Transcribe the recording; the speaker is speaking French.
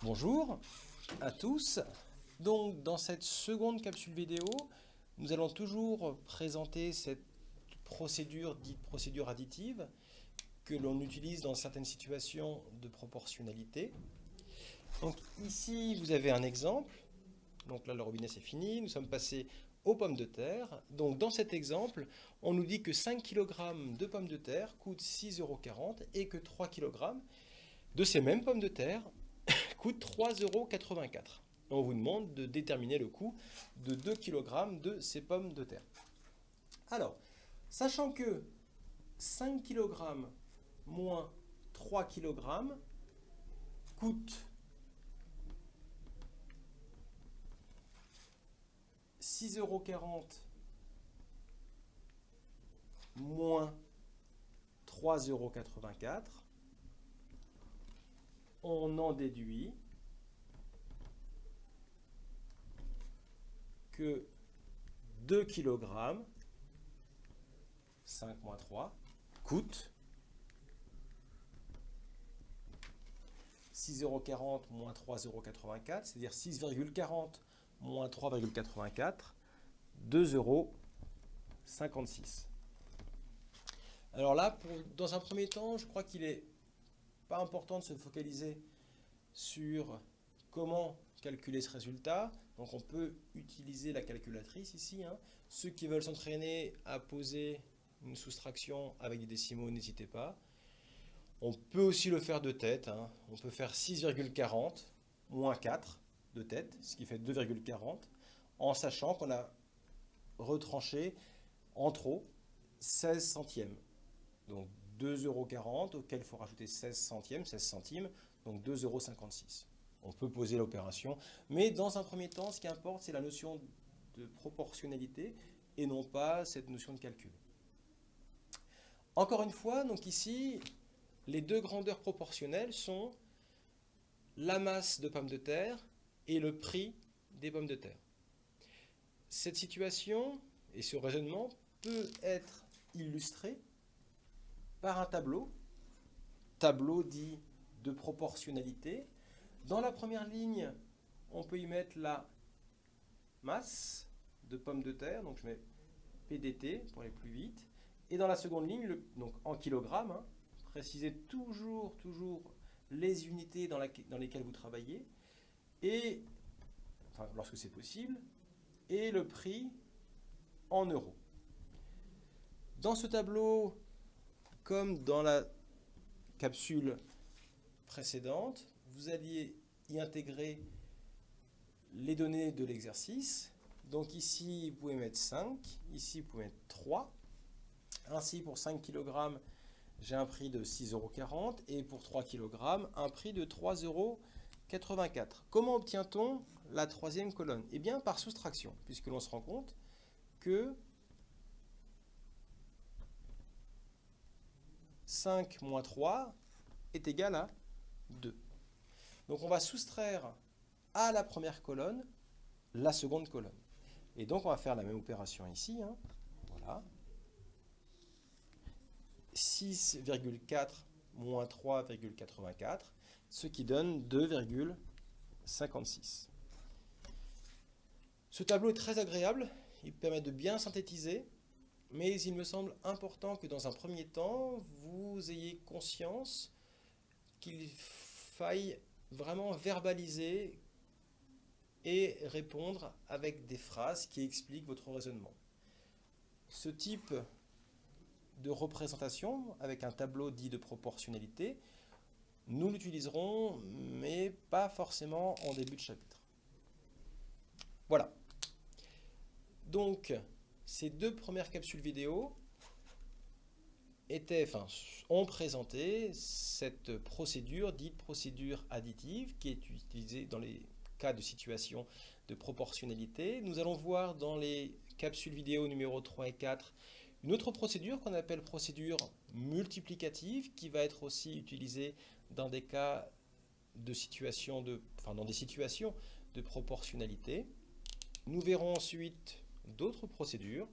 Bonjour à tous. Donc dans cette seconde capsule vidéo, nous allons toujours présenter cette procédure dite procédure additive que l'on utilise dans certaines situations de proportionnalité. Donc ici vous avez un exemple. Donc là le robinet c'est fini, nous sommes passés aux pommes de terre. Donc dans cet exemple, on nous dit que 5 kg de pommes de terre coûtent 6,40 € et que 3 kg de ces mêmes pommes de terre coûte 3,84 €. On vous demande de déterminer le coût de 2 kg de ces pommes de terre. Alors, sachant que 5 kg moins 3 kg coûte 6,40 € moins 3,84 €, on en déduit que 2 kg, 5 moins 3, coûte 6,40 € moins 3,84 €, c'est-à-dire 6,40 moins 3,84, 2,56 €. Alors là, dans un premier temps, je crois qu'il n'est pas important de se focaliser sur comment calculer ce résultat. Donc on peut utiliser la calculatrice ici. Ceux qui veulent s'entraîner à poser une soustraction avec des décimaux, n'hésitez pas. On peut aussi le faire de tête. On peut faire 6,40 moins 4 de tête, ce qui fait 2,40, en sachant qu'on a retranché en trop 16 centièmes. Donc 2,40 € auquel il faut rajouter 16 centimes, donc 2,56 €. On peut poser l'opération, mais dans un premier temps, ce qui importe, c'est la notion de proportionnalité et non pas cette notion de calcul. Encore une fois, donc ici, les deux grandeurs proportionnelles sont la masse de pommes de terre et le prix des pommes de terre. Cette situation et ce raisonnement peut être illustré par un tableau dit de proportionnalité. Dans la première ligne, on peut y mettre la masse de pommes de terre, donc je mets PDT pour aller plus vite. Et dans la seconde ligne, donc en kilogrammes, précisez toujours les unités dans lesquelles vous travaillez, et, enfin, lorsque c'est possible, et le prix en euros. Dans ce tableau, comme dans la capsule précédente, vous alliez y intégrer les données de l'exercice. Donc ici, vous pouvez mettre 5, ici, vous pouvez mettre 3. Ainsi, pour 5 kg, j'ai un prix de 6,40 € et pour 3 kg, un prix de 3,84 €. Comment obtient-on la troisième colonne? Eh bien, par soustraction, puisque l'on se rend compte que 5 moins 3 est égal à 2. Donc on va soustraire à la première colonne la seconde colonne. Et donc on va faire la même opération ici. Voilà. 6,4 moins 3,84, ce qui donne 2,56. Ce tableau est très agréable, il permet de bien synthétiser, mais il me semble important que dans un premier temps, vous ayez conscience qu'il faille vraiment verbaliser et répondre avec des phrases qui expliquent votre raisonnement. Ce type de représentation avec un tableau dit de proportionnalité, nous l'utiliserons, mais pas forcément en début de chapitre. Voilà. Donc, ces deux premières capsules vidéo ont présenté cette procédure dite procédure additive qui est utilisée dans les cas de situation de proportionnalité. Nous allons voir dans les capsules vidéo numéro 3 et 4 une autre procédure qu'on appelle procédure multiplicative qui va être aussi utilisée dans des cas de situation dans des situations de proportionnalité. Nous verrons ensuite d'autres procédures